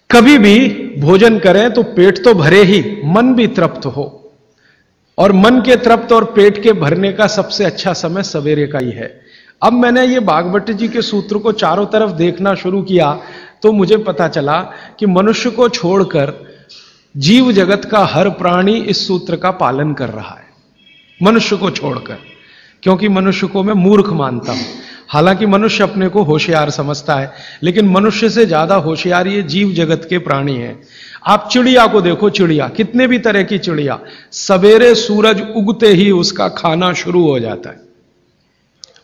कभी भी भोजन करें तो पेट तो भरे ही, मन भी तृप्त हो। और मन के तृप्त और पेट के भरने का सबसे अच्छा समय सवेरे का ही है। अब मैंने ये भागवत जी के सूत्र को चारों तरफ देखना शुरू किया तो मुझे पता चला कि मनुष्य को छोड़कर जीव जगत का हर प्राणी इस सूत्र का पालन कर रहा है, मनुष्य को छोड़कर। क्योंकि मनुष्य को मैं मूर्ख मानता हूं, हालांकि मनुष्य अपने को होशियार समझता है, लेकिन मनुष्य से ज्यादा होशियार ये जीव जगत के प्राणी हैं। आप चिड़िया को देखो, चिड़िया कितने भी तरह की चिड़िया, सवेरे सूरज उगते ही उसका खाना शुरू हो जाता है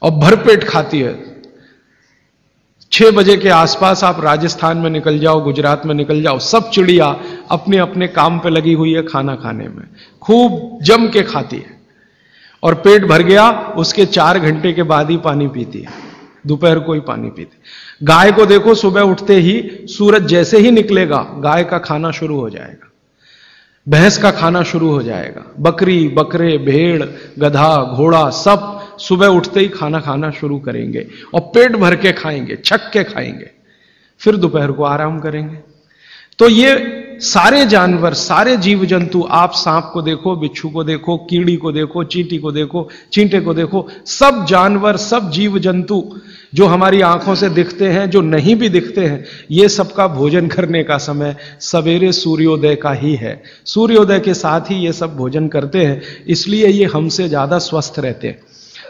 और भरपेट खाती है। 6 बजे के आसपास आप राजस्थान में निकल जाओ, गुजरात में निकल जाओ, सब चिड़िया अपने अपने काम पे लगी हुई है, खाना खाने में खूब जम के खाती है। और पेट भर गया, उसके 4 घंटे के बाद ही पानी पीती है, दोपहर को ही पानी पीती है। गाय को देखो, सुबह उठते ही सूरज जैसे ही निकलेगा गाय का खाना शुरू हो जाएगा, भैंस का खाना शुरू हो जाएगा। बकरी, बकरे, भेड़, गधा, घोड़ा सब सुबह उठते ही खाना खाना शुरू करेंगे और पेट भर के खाएंगे, छक के खाएंगे, फिर दोपहर को आराम करेंगे। तो ये सारे जानवर, सारे जीव जंतु, आप सांप को देखो, बिच्छू को देखो, कीड़ी को देखो, चींटी को देखो, चींटे को देखो, सब जानवर, सब जीव जंतु जो हमारी आंखों से दिखते हैं, जो नहीं भी दिखते हैं, ये सबका भोजन करने का समय सवेरे सूर्योदय का ही है। सूर्योदय के साथ ही ये सब भोजन करते हैं, इसलिए ये हमसे ज्यादा स्वस्थ रहते हैं।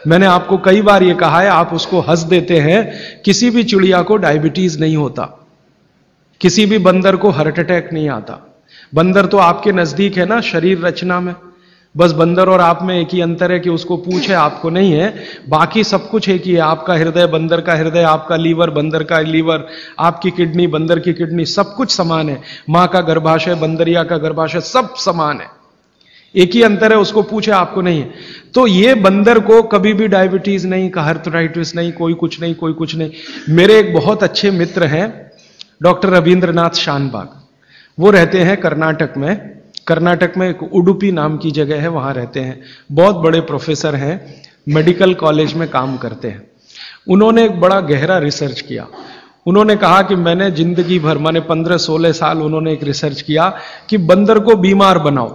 मैंने आपको कई बार ये कहा है, आप उसको हंस देते हैं। किसी भी चिड़िया को डायबिटीज नहीं होता, किसी भी बंदर को हार्ट अटैक नहीं आता। बंदर तो आपके नजदीक है ना शरीर रचना में, बस बंदर और आप में एक ही अंतर है कि उसको पूंछ है, आपको नहीं है। बाकी सब कुछ एक ही है। आपका हृदय बंदर का हृदय, आपका लीवर बंदर का लीवर, आपकी किडनी बंदर की किडनी, सब कुछ समान है। मां का गर्भाशय, बंदरिया का गर्भाशय, सब समान है। एक ही अंतर है, उसको पूछे, आपको नहीं है। तो ये बंदर को कभी भी डायबिटीज नहीं, हार्टराइटिस नहीं, कोई कुछ नहीं, कोई कुछ नहीं। मेरे एक बहुत अच्छे मित्र हैं डॉक्टर रविंद्रनाथ शानबाग, वो रहते हैं कर्नाटक में। कर्नाटक में एक उडुपी नाम की जगह है, वहां रहते हैं। बहुत बड़े प्रोफेसर हैं, मेडिकल कॉलेज में काम करते हैं। उन्होंने एक बड़ा गहरा रिसर्च किया। उन्होंने कहा कि मैंने जिंदगी भर, माने 15-16 साल उन्होंने एक रिसर्च किया कि बंदर को बीमार बनाओ।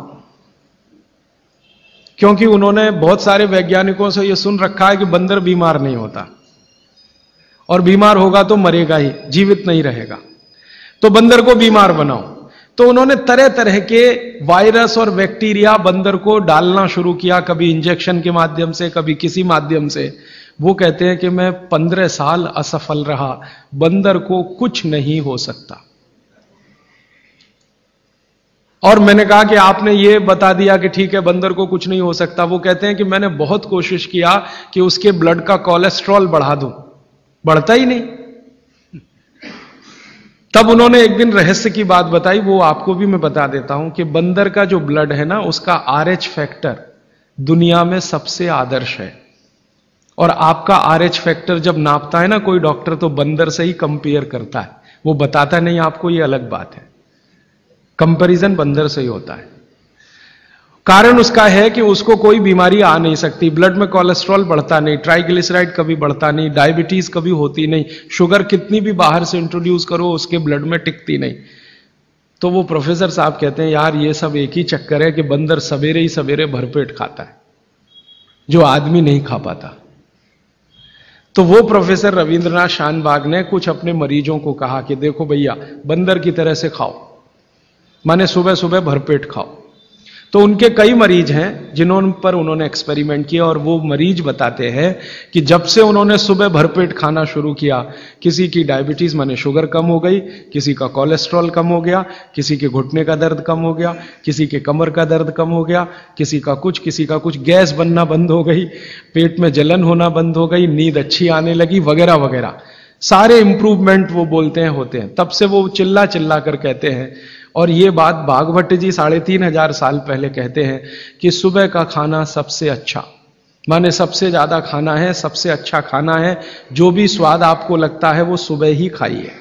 क्योंकि उन्होंने बहुत सारे वैज्ञानिकों से यह सुन रखा है कि बंदर बीमार नहीं होता, और बीमार होगा तो मरेगा ही, जीवित नहीं रहेगा। तो बंदर को बीमार बनाओ। तो उन्होंने तरह तरह के वायरस और बैक्टीरिया बंदर को डालना शुरू किया, कभी इंजेक्शन के माध्यम से, कभी किसी माध्यम से। वो कहते हैं कि मैं 15 साल असफल रहा, बंदर को कुछ नहीं हो सकता। और मैंने कहा कि आपने ये बता दिया कि ठीक है बंदर को कुछ नहीं हो सकता। वो कहते हैं कि मैंने बहुत कोशिश किया कि उसके ब्लड का कोलेस्ट्रॉल बढ़ा दूं, बढ़ता ही नहीं। तब उन्होंने एक दिन रहस्य की बात बताई, वो आपको भी मैं बता देता हूं कि बंदर का जो ब्लड है ना, उसका RH फैक्टर दुनिया में सबसे आदर्श है। और आपका RH फैक्टर जब नापता है ना कोई डॉक्टर, तो बंदर से ही कंपेयर करता है, वो बताता नहीं आपको, ये अलग बात है। कंपैरिजन बंदर से ही होता है। कारण उसका है कि उसको कोई बीमारी आ नहीं सकती, ब्लड में कोलेस्ट्रॉल बढ़ता नहीं, ट्राइग्लिसराइड कभी बढ़ता नहीं, डायबिटीज कभी होती नहीं, शुगर कितनी भी बाहर से इंट्रोड्यूस करो उसके ब्लड में टिकती नहीं। तो वो प्रोफेसर साहब कहते हैं यार ये सब एक ही चक्कर है कि बंदर सवेरे ही सवेरे भरपेट खाता है, जो आदमी नहीं खा पाता। तो वो प्रोफेसर रविंद्रनाथ शानबाग ने कुछ अपने मरीजों को कहा कि देखो भैया, बंदर की तरह से खाओ, माने सुबह सुबह भरपेट खाओ। तो उनके कई मरीज हैं जिन्होंने पर उन्होंने एक्सपेरिमेंट किया, और वो मरीज बताते हैं कि जब से उन्होंने सुबह भरपेट खाना शुरू किया, किसी की डायबिटीज माने शुगर कम हो गई, किसी का कोलेस्ट्रॉल कम हो गया, किसी के घुटने का दर्द कम हो गया, किसी के कमर का दर्द कम हो गया, किसी का कुछ, गैस बनना बंद हो गई, पेट में जलन होना बंद हो गई, नींद अच्छी आने लगी, वगैरह वगैरह सारे इंप्रूवमेंट वो बोलते हैं होते हैं। तब से वो चिल्ला चिल्ला कर कहते हैं, और ये बात भागवत जी 3500 साल पहले कहते हैं कि सुबह का खाना सबसे अच्छा, माने सबसे ज्यादा खाना है, सबसे अच्छा खाना है। जो भी स्वाद आपको लगता है वो सुबह ही खाइए।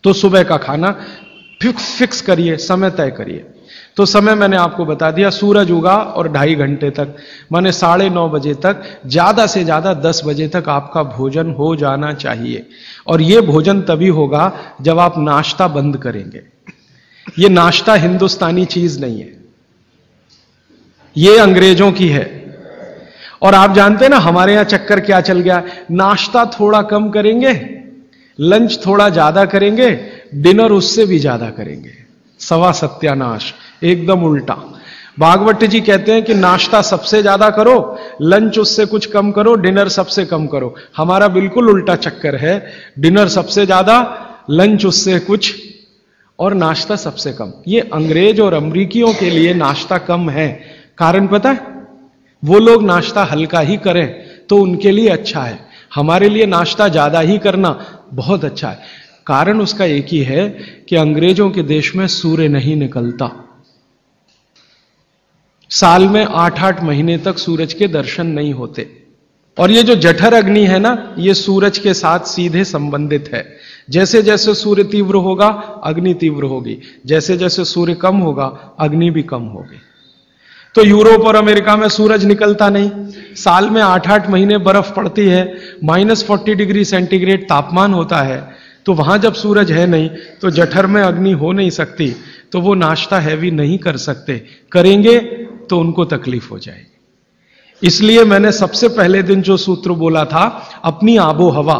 तो सुबह का खाना फिक्स करिए, समय तय करिए। तो समय मैंने आपको बता दिया, सूरज उगा और 2.5 घंटे तक, माने 9:30 बजे तक, ज्यादा से ज्यादा 10 बजे तक आपका भोजन हो जाना चाहिए। और यह भोजन तभी होगा जब आप नाश्ता बंद करेंगे। यह नाश्ता हिंदुस्तानी चीज नहीं है, यह अंग्रेजों की है। और आप जानते हैं ना हमारे यहां चक्कर क्या चल गया, नाश्ता थोड़ा कम करेंगे, लंच थोड़ा ज्यादा करेंगे, डिनर उससे भी ज्यादा करेंगे। सवा सत्यानाश, एकदम उल्टा। भागवत जी कहते हैं कि नाश्ता सबसे ज्यादा करो, लंच उससे कुछ कम करो, डिनर सबसे कम करो। हमारा बिल्कुल उल्टा चक्कर है, डिनर सबसे ज्यादा, लंच उससे कुछ और नाश्ता सबसे कम। ये अंग्रेज और अमरीकियों के लिए नाश्ता कम है। कारण पता है, वो लोग नाश्ता हल्का ही करें तो उनके लिए अच्छा है, हमारे लिए नाश्ता ज्यादा ही करना बहुत अच्छा है। कारण उसका एक ही है कि अंग्रेजों के देश में सूर्य नहीं निकलता, साल में 8-8 महीने तक सूरज के दर्शन नहीं होते। और ये जो जठर अग्नि है ना, ये सूरज के साथ सीधे संबंधित है। जैसे जैसे सूर्य तीव्र होगा अग्नि तीव्र होगी, जैसे जैसे सूर्य कम होगा अग्नि भी कम होगी। तो यूरोप और अमेरिका में सूरज निकलता नहीं, साल में 8-8 महीने बर्फ पड़ती है, -40 डिग्री सेंटीग्रेड तापमान होता है, तो वहां जब सूरज है नहीं तो जठर में अग्नि हो नहीं सकती, तो वो नाश्ता हैवी नहीं कर सकते, करेंगे तो उनको तकलीफ हो जाएगी। इसलिए मैंने सबसे पहले दिन जो सूत्र बोला था, अपनी आबो हवा,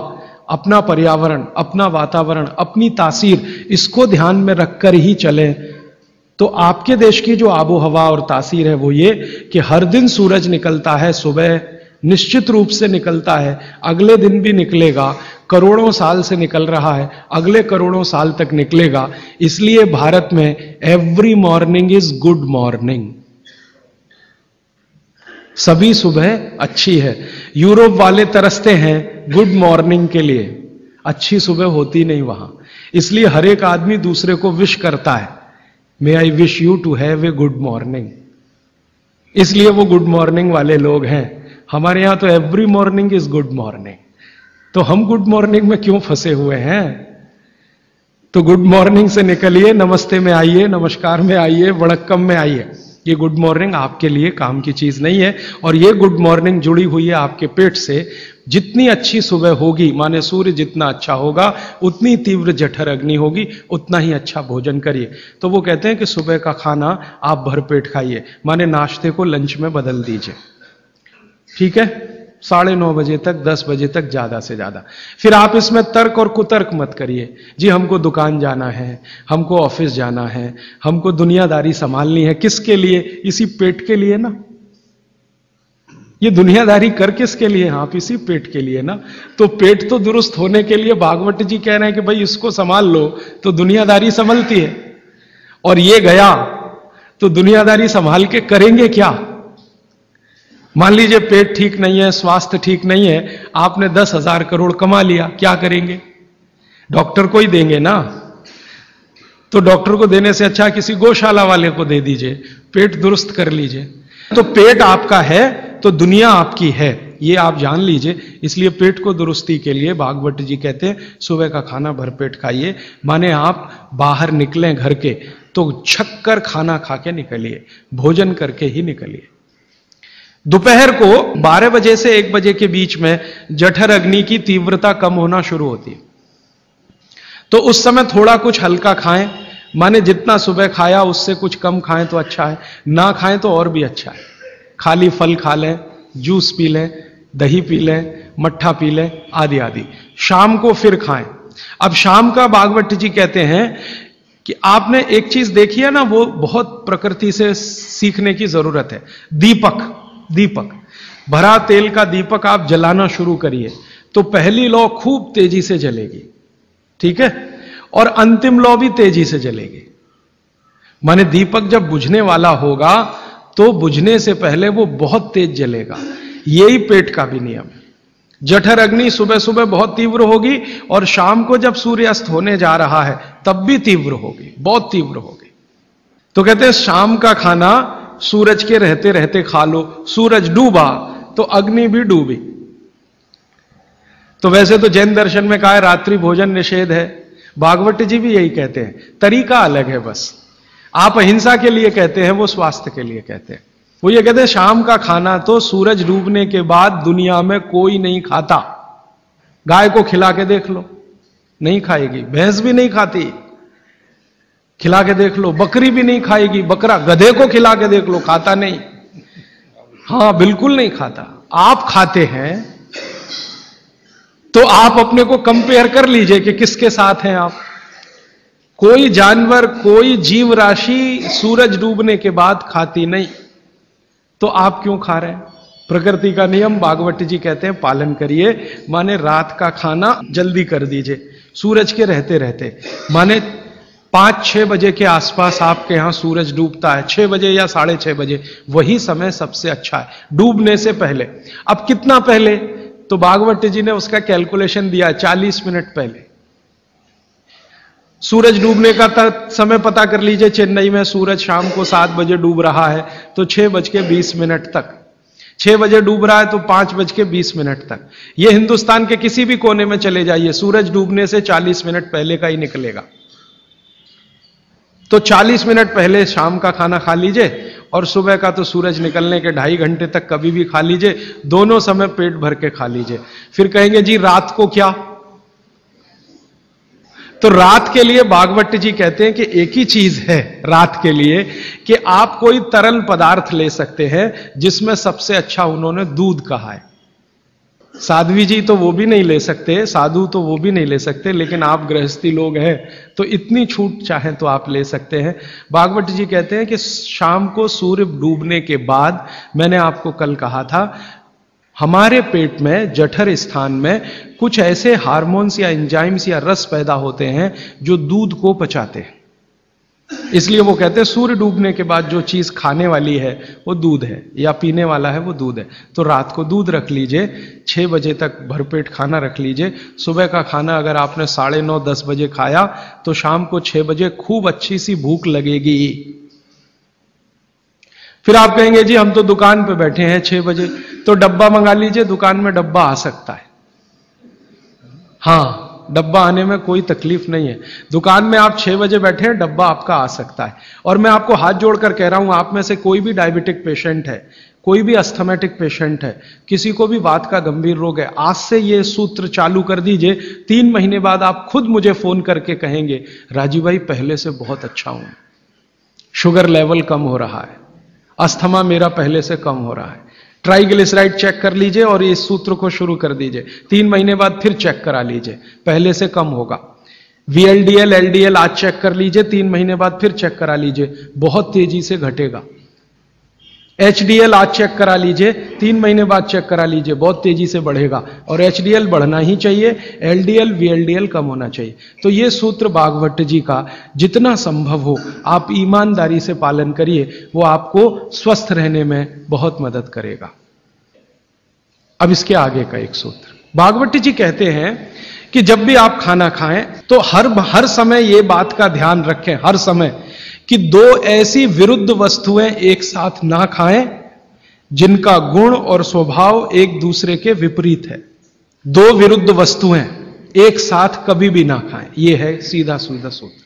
अपना पर्यावरण, अपना वातावरण, अपनी तासीर, इसको ध्यान में रखकर ही चलें। तो आपके देश की जो आबो हवा और तासीर है वो ये कि हर दिन सूरज निकलता है, सुबह निश्चित रूप से निकलता है, अगले दिन भी निकलेगा, करोड़ों साल से निकल रहा है, अगले करोड़ों साल तक निकलेगा। इसलिए भारत में every morning is good morning, सभी सुबह अच्छी है। यूरोप वाले तरसते हैं गुड मॉर्निंग के लिए, अच्छी सुबह होती नहीं वहां, इसलिए हर एक आदमी दूसरे को विश करता है, may I wish you to have a good morning, इसलिए वो गुड मॉर्निंग वाले लोग हैं। हमारे यहां तो every morning is good morning, तो हम गुड मॉर्निंग में क्यों फंसे हुए हैं? तो गुड मॉर्निंग से निकलिए, नमस्ते में आइए, नमस्कार में आइए, वड़क्कम में आइए। ये गुड मॉर्निंग आपके लिए काम की चीज नहीं है। और ये गुड मॉर्निंग जुड़ी हुई है आपके पेट से। जितनी अच्छी सुबह होगी, माने सूर्य जितना अच्छा होगा, उतनी तीव्र जठर अग्नि होगी, उतना ही अच्छा भोजन करिए। तो वो कहते हैं कि सुबह का खाना आप भरपेट खाइए, माने नाश्ते को लंच में बदल दीजिए, ठीक है, 9:30 बजे तक, 10 बजे तक ज्यादा से ज्यादा। फिर आप इसमें तर्क और कुतर्क मत करिए, जी हमको दुकान जाना है, हमको ऑफिस जाना है, हमको दुनियादारी संभालनी है। किसके लिए? इसी पेट के लिए ना। ये दुनियादारी कर किसके लिए? आप इसी पेट के लिए ना। तो पेट तो दुरुस्त होने के लिए भागवत जी कह रहे हैं कि भाई इसको संभाल लो तो दुनियादारी संभलती है। और ये गया तो दुनियादारी संभाल के करेंगे क्या? मान लीजिए पेट ठीक नहीं है, स्वास्थ्य ठीक नहीं है, आपने 10,000 करोड़ कमा लिया, क्या करेंगे? डॉक्टर को ही देंगे ना। तो डॉक्टर को देने से अच्छा किसी गौशाला वाले को दे दीजिए, पेट दुरुस्त कर लीजिए। तो पेट आपका है तो दुनिया आपकी है, ये आप जान लीजिए। इसलिए पेट को दुरुस्ती के लिए भागवत जी कहते हैं सुबह का खाना भरपेट खाइए, माने आप बाहर निकलें घर के तो छक्कर खाना खा के निकलिए, भोजन करके ही निकलिए। दोपहर को 12 बजे से 1 बजे के बीच में जठर अग्नि की तीव्रता कम होना शुरू होती है, तो उस समय थोड़ा कुछ हल्का खाएं, माने जितना सुबह खाया उससे कुछ कम खाएं तो अच्छा है, ना खाएं तो और भी अच्छा है। खाली फल खा लें, जूस पी लें, दही पी लें, मट्ठा पी लें, आदि आदि। शाम को फिर खाएं। अब शाम का भागवत जी कहते हैं कि आपने एक चीज देखी है ना, वो बहुत प्रकृति से सीखने की जरूरत है। दीपक भरा तेल का दीपक आप जलाना शुरू करिए तो पहली लौ खूब तेजी से जलेगी, ठीक है, और अंतिम लौ भी तेजी से जलेगी। माने दीपक जब बुझने वाला होगा तो बुझने से पहले वो बहुत तेज जलेगा। यही पेट का भी नियम है। जठर अग्नि सुबह सुबह बहुत तीव्र होगी और शाम को जब सूर्यास्त होने जा रहा है तब भी तीव्र होगी, बहुत तीव्र होगी। तो कहते हैं शाम का खाना सूरज के रहते रहते खा लो। सूरज डूबा तो अग्नि भी डूबी। तो वैसे तो जैन दर्शन में कहा है रात्रि भोजन निषेध है, भागवत जी भी यही कहते हैं, तरीका अलग है बस। आप अहिंसा के लिए कहते हैं, वो स्वास्थ्य के लिए कहते हैं। वो ये कहते हैं शाम का खाना तो सूरज डूबने के बाद दुनिया में कोई नहीं खाता। गाय को खिला के देख लो, नहीं खाएगी। भैंस भी नहीं खाती, खिला के देख लो। बकरी भी नहीं खाएगी, बकरा गधे को खिला के देख लो, खाता नहीं। हां, बिल्कुल नहीं खाता। आप खाते हैं तो आप अपने को कंपेयर कर लीजिए कि किसके साथ हैं आप। कोई जानवर, कोई जीव राशि सूरज डूबने के बाद खाती नहीं, तो आप क्यों खा रहे हैं? प्रकृति का नियम भागवत जी कहते हैं पालन करिए। माने रात का खाना जल्दी कर दीजिए, सूरज के रहते रहते। माने 5-6 बजे के आसपास आपके यहां सूरज डूबता है, 6 बजे या 6:30 बजे, वही समय सबसे अच्छा है, डूबने से पहले। अब कितना पहले? तो भागवत जी ने उसका कैलकुलेशन दिया, 40 मिनट पहले। सूरज डूबने का समय पता कर लीजिए। चेन्नई में सूरज शाम को 7 बजे डूब रहा है, तो 6:20 तक। 6 बजे डूब रहा है तो 5:20 तक। यह हिंदुस्तान के किसी भी कोने में चले जाइए, सूरज डूबने से 40 मिनट पहले का ही निकलेगा। तो 40 मिनट पहले शाम का खाना खा लीजिए, और सुबह का तो सूरज निकलने के 2.5 घंटे तक कभी भी खा लीजिए। दोनों समय पेट भर के खा लीजिए। फिर कहेंगे जी रात को क्या? तो रात के लिए भागवत जी कहते हैं कि एक ही चीज है रात के लिए, कि आप कोई तरल पदार्थ ले सकते हैं, जिसमें सबसे अच्छा उन्होंने दूध कहा है। साध्वी जी तो वो भी नहीं ले सकते, साधु तो वो भी नहीं ले सकते, लेकिन आप गृहस्थी लोग हैं तो इतनी छूट चाहें तो आप ले सकते हैं। भागवत जी कहते हैं कि शाम को सूर्य डूबने के बाद, मैंने आपको कल कहा था, हमारे पेट में जठर स्थान में कुछ ऐसे हार्मोन्स या एंजाइम्स या रस पैदा होते हैं जो दूध को पचाते हैं। इसलिए वो कहते हैं सूर्य डूबने के बाद जो चीज खाने वाली है वो दूध है, या पीने वाला है वो दूध है। तो रात को दूध रख लीजिए, 6 बजे तक भरपेट खाना रख लीजिए। सुबह का खाना अगर आपने 9:30-10 बजे खाया तो शाम को 6 बजे खूब अच्छी सी भूख लगेगी। फिर आप कहेंगे जी हम तो दुकान पे बैठे हैं 6 बजे, तो डब्बा मंगा लीजिए, दुकान में डब्बा आ सकता है। हां, डब्बा आने में कोई तकलीफ नहीं है। दुकान में आप 6 बजे बैठे हैं, डब्बा आपका आ सकता है। और मैं आपको हाथ जोड़कर कह रहा हूं, आप में से कोई भी डायबिटिक पेशेंट है, कोई भी अस्थमेटिक पेशेंट है, किसी को भी वात का गंभीर रोग है, आज से ये सूत्र चालू कर दीजिए। 3 महीने बाद आप खुद मुझे फोन करके कहेंगे राजीव भाई पहले से बहुत अच्छा हूं, शुगर लेवल कम हो रहा है, अस्थमा मेरा पहले से कम हो रहा है। ट्राइग्लिसराइड चेक कर लीजिए और इस सूत्र को शुरू कर दीजिए। 3 महीने बाद फिर चेक करा लीजिए, पहले से कम होगा। VLDL, LDL आज चेक कर लीजिए, 3 महीने बाद फिर चेक करा लीजिए, बहुत तेजी से घटेगा। HDL आज चेक करा लीजिए, 3 महीने बाद चेक करा लीजिए, बहुत तेजी से बढ़ेगा। और HDL बढ़ना ही चाहिए, LDL, VLDL कम होना चाहिए। तो ये सूत्र भागवत जी का जितना संभव हो आप ईमानदारी से पालन करिए, वो आपको स्वस्थ रहने में बहुत मदद करेगा। अब इसके आगे का एक सूत्र भागवत जी कहते हैं कि जब भी आप खाना खाएं तो हर समय ये बात का ध्यान रखें, हर समय, कि 2 ऐसी विरुद्ध वस्तुएं एक साथ ना खाएं जिनका गुण और स्वभाव एक दूसरे के विपरीत है। 2 विरुद्ध वस्तुएं एक साथ कभी भी ना खाएं, यह है सीधा सीधा सूत्र।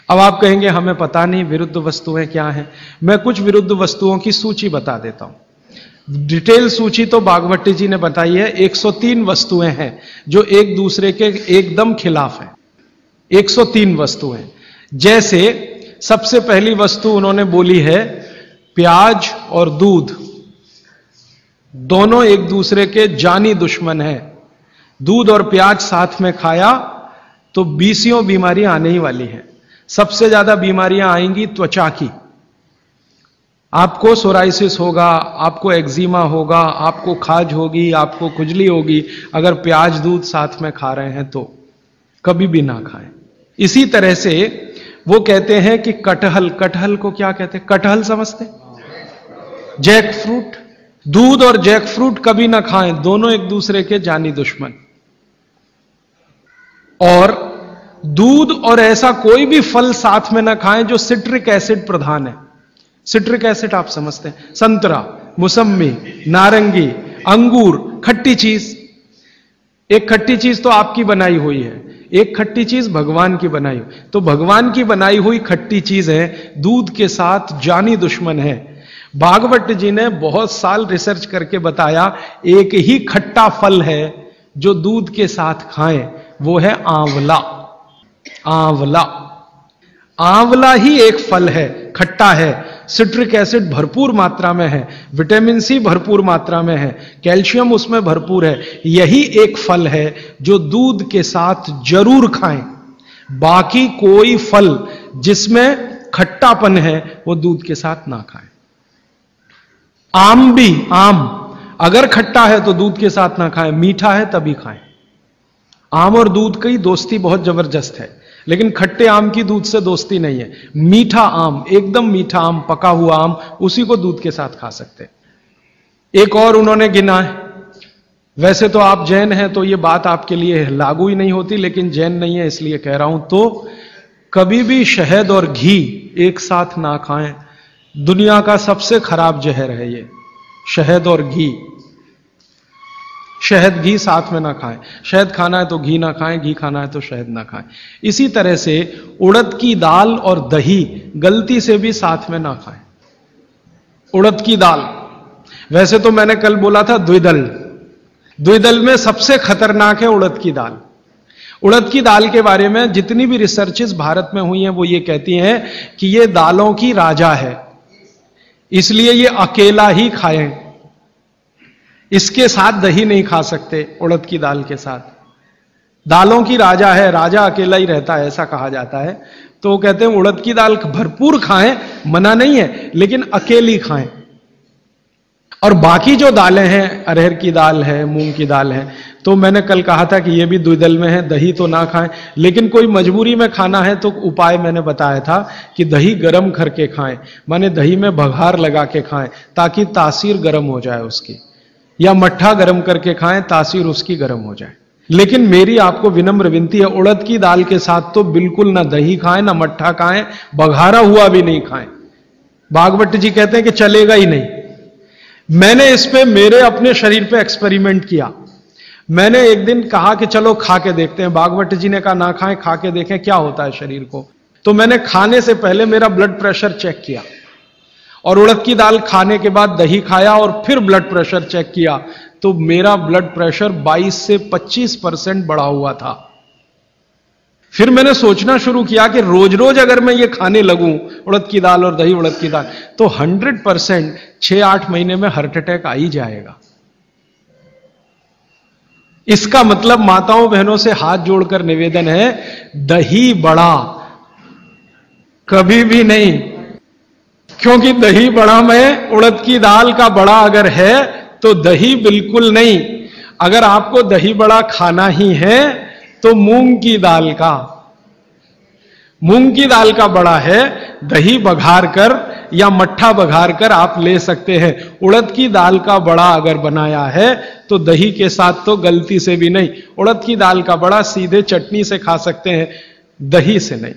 अब आप कहेंगे हमें पता नहीं विरुद्ध वस्तुएं क्या हैं। मैं कुछ विरुद्ध वस्तुओं की सूची बता देता हूं। डिटेल सूची तो भागवत जी ने बताई है। 103 वस्तुएं हैं जो एक दूसरे के एकदम खिलाफ हैं। 103 वस्तुएं। जैसे सबसे पहली वस्तु उन्होंने बोली है प्याज और दूध, दोनों एक दूसरे के जानी दुश्मन हैं। दूध और प्याज साथ में खाया तो 20 बीमारियां आने ही वाली हैं। सबसे ज्यादा बीमारियां आएंगी त्वचा की। आपको सोराइसिस होगा, आपको एक्जिमा होगा, आपको खाज होगी, आपको खुजली होगी, अगर प्याज दूध साथ में खा रहे हैं तो कभी भी ना खाएं। इसी तरह से वो कहते हैं कि कटहल को क्या कहते हैं? कटहल समझते? जैक फ्रूट, दूध और जैक फ्रूट कभी ना खाएं, दोनों एक दूसरे के जानी दुश्मन। और दूध और ऐसा कोई भी फल साथ में ना खाएं जो सिट्रिक एसिड प्रधान है। सिट्रिक एसिड आप समझते हैं? संतरा, मौसम्मी, नारंगी, अंगूर, खट्टी चीज। एक खट्टी चीज तो आपकी बनाई हुई है, एक खट्टी चीज भगवान की बनाई हुई, तो भगवान की बनाई हुई खट्टी चीज है, दूध के साथ जानी दुश्मन है। भागवत जी ने बहुत साल रिसर्च करके बताया, एक ही खट्टा फल है जो दूध के साथ खाएं, वो है आंवला। आंवला, आंवला ही एक फल है, खट्टा है, सिट्रिक एसिड भरपूर मात्रा में है, विटामिन सी भरपूर मात्रा में है, कैल्शियम उसमें भरपूर है। यही एक फल है जो दूध के साथ जरूर खाएं। बाकी कोई फल जिसमें खट्टापन है वो दूध के साथ ना खाएं। आम भी, आम अगर खट्टा है तो दूध के साथ ना खाएं, मीठा है तभी खाएं। आम और दूध की दोस्ती बहुत जबरदस्त है, लेकिन खट्टे आम की दूध से दोस्ती नहीं है। मीठा आम, एकदम मीठा आम, पका हुआ आम, उसी को दूध के साथ खा सकते। एक और उन्होंने गिना है, वैसे तो आप जैन हैं तो ये बात आपके लिए लागू ही नहीं होती, लेकिन जैन नहीं है इसलिए कह रहा हूं, तो कभी भी शहद और घी एक साथ ना खाएं। दुनिया का सबसे खराब जहर है ये, शहद और घी। शहद घी साथ में ना खाएं, शहद खाना है तो घी ना खाएं, घी खाना है तो शहद ना खाएं। इसी तरह से उड़द की दाल और दही गलती से भी साथ में ना खाएं। उड़द की दाल, वैसे तो मैंने कल बोला था द्विदल, द्विदल में सबसे खतरनाक है उड़द की दाल। उड़द की दाल के बारे में जितनी भी रिसर्चेस भारत में हुई हैं वो ये कहती हैं कि ये दालों की राजा है, इसलिए ये अकेला ही खाएं, इसके साथ दही नहीं खा सकते। उड़द की दाल के साथ, दालों की राजा है, राजा अकेला ही रहता है ऐसा कहा जाता है। तो वो कहते हैं उड़द की दाल भरपूर खाएं, मना नहीं है, लेकिन अकेली खाएं। और बाकी जो दालें हैं, अरहर की दाल है, मूंग की दाल है, तो मैंने कल कहा था कि ये भी द्विदल में है, दही तो ना खाएं। लेकिन कोई मजबूरी में खाना है तो उपाय मैंने बताया था कि दही गर्म करके खाएं, माने दही में बघार लगा के खाएं ताकि तासीर गर्म हो जाए उसकी, या मट्ठा गर्म करके खाएं, तासीर उसकी गर्म हो जाए। लेकिन मेरी आपको विनम्र विनती है, उड़द की दाल के साथ तो बिल्कुल ना दही खाएं, ना मट्ठा खाएं, बघारा हुआ भी नहीं खाएं। भागवत जी कहते हैं कि चलेगा ही नहीं। मैंने इस पे मेरे अपने शरीर पे एक्सपेरिमेंट किया। मैंने एक दिन कहा कि चलो खा के देखते हैं। भागवत जी ने कहा ना खाएं, खा के देखें क्या होता है शरीर को। तो मैंने खाने से पहले मेरा ब्लड प्रेशर चेक किया, और उड़द की दाल खाने के बाद दही खाया और फिर ब्लड प्रेशर चेक किया, तो मेरा ब्लड प्रेशर 22 से 25% बढ़ा हुआ था। फिर मैंने सोचना शुरू किया कि रोज रोज अगर मैं ये खाने लगूं, उड़द की दाल और दही उड़द की दाल, तो 100% 6-8 महीने में हार्ट अटैक आ ही जाएगा। इसका मतलब माताओं बहनों से हाथ जोड़कर निवेदन है, दही बड़ा कभी भी नहीं, क्योंकि दही बड़ा में उड़द की दाल का बड़ा अगर है तो दही बिल्कुल नहीं। अगर आपको दही बड़ा खाना ही है तो मूंग की दाल का, मूंग की दाल का बड़ा है, दही बघार कर या मट्ठा बघार कर आप ले सकते हैं। उड़द की दाल का बड़ा अगर बनाया है तो दही के साथ तो गलती से भी नहीं। उड़द की दाल का बड़ा सीधे चटनी से खा सकते हैं, दही से नहीं।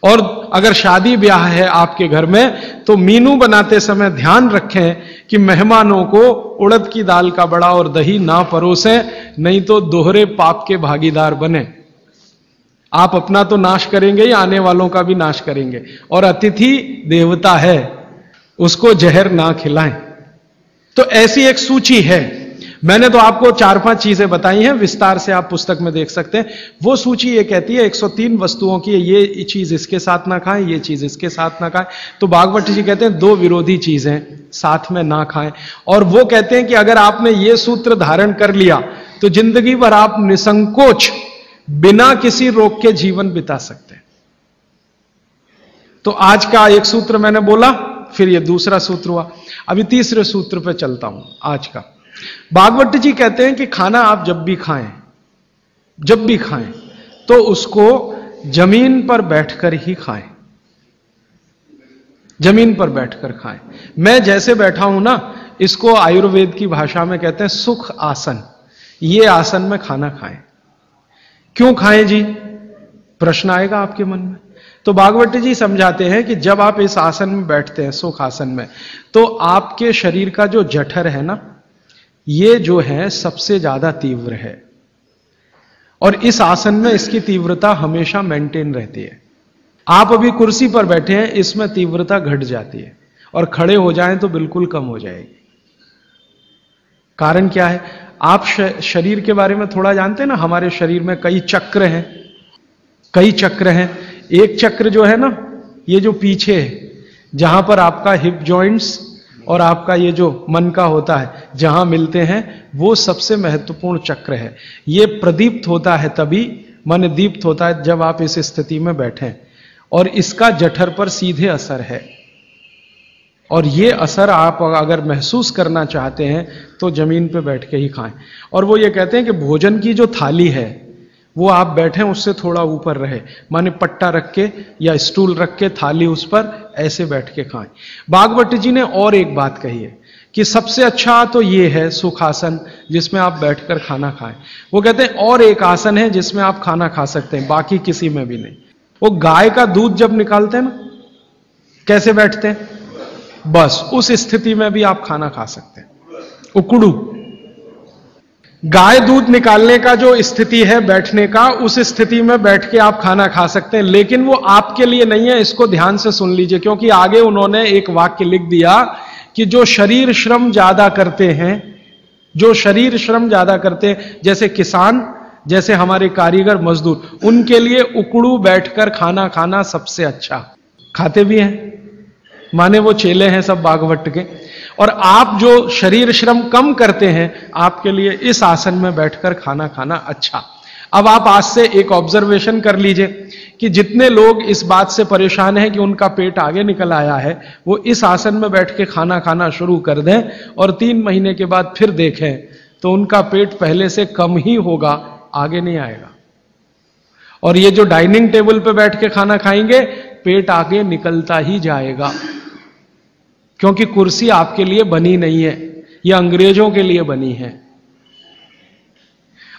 और अगर शादी ब्याह है आपके घर में तो मीनू बनाते समय ध्यान रखें कि मेहमानों को उड़द की दाल का बड़ा और दही ना परोसें, नहीं तो दोहरे पाप के भागीदार बने। आप अपना तो नाश करेंगे ही, आने वालों का भी नाश करेंगे। और अतिथि देवता है, उसको जहर ना खिलाएं। तो ऐसी एक सूची है, मैंने तो आपको 4-5 चीजें बताई हैं, विस्तार से आप पुस्तक में देख सकते हैं। वो सूची ये कहती है 103 वस्तुओं की, ये चीज इसके साथ ना खाएं, ये चीज इसके साथ ना खाएं। तो भागवत जी कहते हैं 2 विरोधी चीजें साथ में ना खाएं। और वो कहते हैं कि अगर आपने ये सूत्र धारण कर लिया तो जिंदगी भर आप निसंकोच बिना किसी रोग के जीवन बिता सकते हैं। तो आज का एक सूत्र मैंने बोला, फिर ये दूसरा सूत्र हुआ, अभी तीसरे सूत्र पे चलता हूं आज का। भागवत जी कहते हैं कि खाना आप जब भी खाएं तो उसको जमीन पर बैठकर ही खाएं, जमीन पर बैठकर खाएं। मैं जैसे बैठा हूं ना, इसको आयुर्वेद की भाषा में कहते हैं सुख आसन। ये आसन में खाना खाएं। क्यों खाएं जी, प्रश्न आएगा आपके मन में। तो भागवत जी समझाते हैं कि जब आप इस आसन में बैठते हैं, सुख आसन में, तो आपके शरीर का जो जठर है ना, ये जो है सबसे ज्यादा तीव्र है। और इस आसन में इसकी तीव्रता हमेशा मेंटेन रहती है। आप अभी कुर्सी पर बैठे हैं, इसमें तीव्रता घट जाती है, और खड़े हो जाएं तो बिल्कुल कम हो जाएगी। कारण क्या है? आप शरीर के बारे में थोड़ा जानते हैं ना, हमारे शरीर में कई चक्र हैं, कई चक्र हैं। एक चक्र जो है ना, ये जो पीछे है, जहां पर आपका हिप जॉइंट्स और आपका ये जो मन का होता है, जहां मिलते हैं, वो सबसे महत्वपूर्ण चक्र है। ये प्रदीप्त होता है तभी, मन दीप्त होता है जब आप इस स्थिति में बैठें, और इसका जठर पर सीधे असर है। और ये असर आप अगर महसूस करना चाहते हैं तो जमीन पे बैठ के ही खाएं। और वो ये कहते हैं कि भोजन की जो थाली है वो आप बैठें उससे थोड़ा ऊपर रहे, माने पट्टा रख के या स्टूल रख के थाली उस पर ऐसे बैठ के खाएं। भागवत जी ने और एक बात कही है कि सबसे अच्छा तो ये है सुखासन, जिसमें आप बैठकर खाना खाएं। वो कहते हैं और एक आसन है जिसमें आप खाना खा सकते हैं, बाकी किसी में भी नहीं। वो गाय का दूध जब निकालते हैं ना, कैसे बैठते हैं, बस उस स्थिति में भी आप खाना खा सकते हैं। उकड़ू गाय दूध निकालने का जो स्थिति है बैठने का, उस स्थिति में बैठ के आप खाना खा सकते हैं, लेकिन वो आपके लिए नहीं है। इसको ध्यान से सुन लीजिए, क्योंकि आगे उन्होंने एक वाक्य लिख दिया कि जो शरीर श्रम ज्यादा करते हैं, जो शरीर श्रम ज्यादा करते हैं, जैसे किसान, जैसे हमारे कारीगर मजदूर, उनके लिए उकड़ू बैठकर खाना खाना सबसे अच्छा। खाते भी हैं, माने वो चेले हैं सब भागवत के। और आप जो शरीर श्रम कम करते हैं, आपके लिए इस आसन में बैठकर खाना खाना अच्छा। अब आप आज से एक ऑब्जर्वेशन कर लीजिए कि जितने लोग इस बात से परेशान हैं कि उनका पेट आगे निकल आया है, वो इस आसन में बैठ के खाना खाना शुरू कर दें और 3 महीने के बाद फिर देखें तो उनका पेट पहले से कम ही होगा, आगे नहीं आएगा। और ये जो डाइनिंग टेबल पे बैठ के खाना खाएंगे, पेट आगे निकलता ही जाएगा, क्योंकि कुर्सी आपके लिए बनी नहीं है, ये अंग्रेजों के लिए बनी है।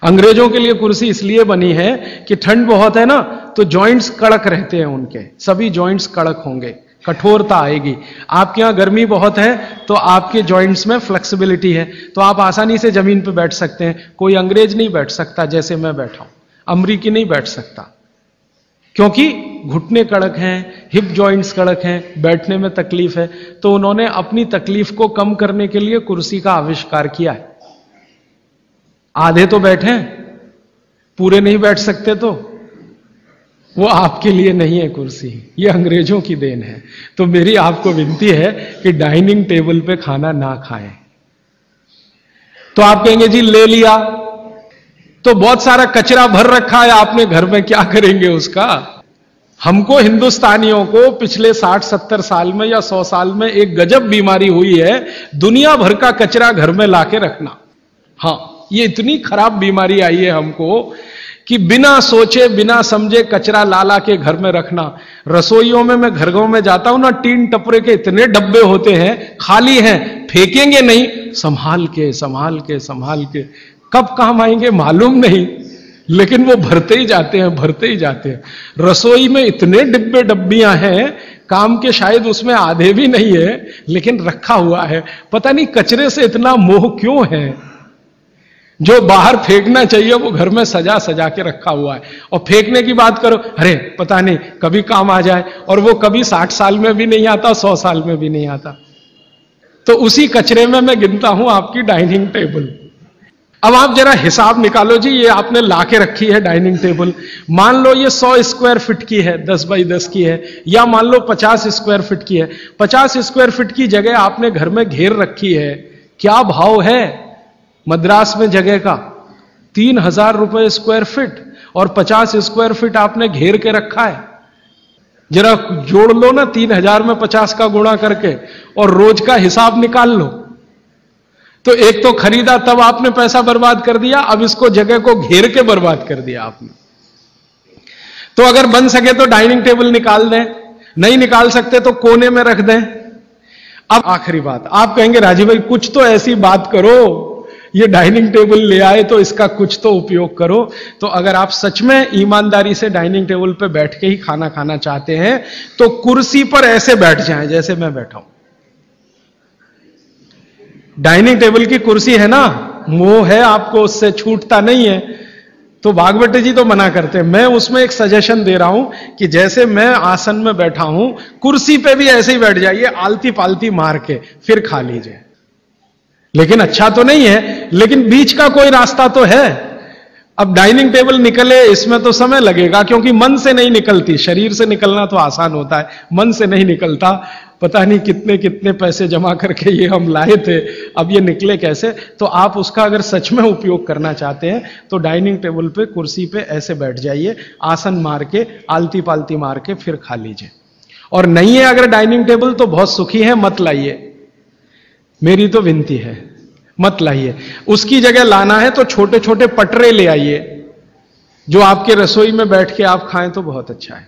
अंग्रेजों के लिए कुर्सी इसलिए बनी है कि ठंड बहुत है ना, तो जॉइंट्स कड़क रहते हैं उनके, सभी जॉइंट्स कड़क होंगे, कठोरता आएगी। आपके यहां गर्मी बहुत है तो आपके जॉइंट्स में फ्लेक्सिबिलिटी है, तो आप आसानी से जमीन पर बैठ सकते हैं। कोई अंग्रेज नहीं बैठ सकता जैसे मैं बैठा हूं, अमरीकी नहीं बैठ सकता, क्योंकि घुटने कड़क हैं, हिप जॉइंट्स कड़क हैं, बैठने में तकलीफ है। तो उन्होंने अपनी तकलीफ को कम करने के लिए कुर्सी का आविष्कार किया है। आधे तो बैठे, पूरे नहीं बैठ सकते, तो वो आपके लिए नहीं है कुर्सी, ये अंग्रेजों की देन है। तो मेरी आपको विनती है कि डाइनिंग टेबल पे खाना ना खाएं। तो आप कहेंगे जी ले लिया तो बहुत सारा कचरा भर रखा है आपने घर में, क्या करेंगे उसका? हमको हिंदुस्तानियों को पिछले 60-70 साल में या 100 साल में एक गजब बीमारी हुई है, दुनिया भर का कचरा घर में लाके रखना। हां, ये इतनी खराब बीमारी आई है हमको कि बिना सोचे बिना समझे कचरा ला के घर में रखना। रसोइयों में मैं घरों में जाता हूं ना, टीन टपरे के इतने डब्बे होते हैं, खाली हैं, फेंकेंगे नहीं, संभाल के संभाल के संभाल के, कब काम आएंगे मालूम नहीं, लेकिन वो भरते ही जाते हैं, भरते ही जाते हैं। रसोई में इतने डिब्बे डब्बियां हैं, काम के शायद उसमें आधे भी नहीं है, लेकिन रखा हुआ है। पता नहीं कचरे से इतना मोह क्यों है। जो बाहर फेंकना चाहिए वो घर में सजा सजा के रखा हुआ है। और फेंकने की बात करो, अरे पता नहीं कभी काम आ जाए, और वो कभी 60 साल में भी नहीं आता, 100 साल में भी नहीं आता। तो उसी कचरे में मैं गिनता हूं आपकी डाइनिंग टेबल। अब आप जरा हिसाब निकालो जी, ये आपने लाके रखी है डाइनिंग टेबल, मान लो ये 100 स्क्वायर फीट की है, 10 बाई 10 की है, या मान लो 50 स्क्वायर फीट की है। 50 स्क्वायर फीट की जगह आपने घर में घेर रखी है, क्या भाव है मद्रास में जगह का? 3000 रुपए स्क्वायर फीट, और 50 स्क्वायर फीट आपने घेर के रखा है। जरा जोड़ लो ना 3000 में 50 का गुणा करके, और रोज का हिसाब निकाल लो। तो एक तो खरीदा तब आपने पैसा बर्बाद कर दिया, अब इसको जगह को घेर के बर्बाद कर दिया आपने। तो अगर बन सके तो डाइनिंग टेबल निकाल दें, नहीं निकाल सकते तो कोने में रख दें। अब आखिरी बात, आप कहेंगे राजीव भाई कुछ तो ऐसी बात करो, ये डाइनिंग टेबल ले आए तो इसका कुछ तो उपयोग करो। तो अगर आप सच में ईमानदारी से डाइनिंग टेबल पे बैठ के ही खाना खाना चाहते हैं, तो कुर्सी पर ऐसे बैठ जाएं जैसे मैं बैठा हूं। डाइनिंग टेबल की कुर्सी है ना, मोह है आपको, उससे छूटता नहीं है। तो भागवत जी तो मना करते हैं। मैं उसमें एक सजेशन दे रहा हूं कि जैसे मैं आसन में बैठा हूं, कुर्सी पे भी ऐसे ही बैठ जाइए, आलती पालती मार के फिर खा लीजिए। लेकिन अच्छा तो नहीं है, लेकिन बीच का कोई रास्ता तो है। अब डाइनिंग टेबल निकले, इसमें तो समय लगेगा, क्योंकि मन से नहीं निकलती। शरीर से निकलना तो आसान होता है, मन से नहीं निकलता। पता नहीं कितने कितने पैसे जमा करके ये हम लाए थे, अब ये निकले कैसे। तो आप उसका अगर सच में उपयोग करना चाहते हैं तो डाइनिंग टेबल पे, कुर्सी पे ऐसे बैठ जाइए, आसन मार के, आलती पालती मार के फिर खा लीजिए। और नहीं है अगर डाइनिंग टेबल तो बहुत सुखी है, मत लाइए, मेरी तो विनती है, मत लाइए। उसकी जगह लाना है तो छोटे छोटे पटरे ले आइए, जो आपके रसोई में बैठ के आप खाएं तो बहुत अच्छा है।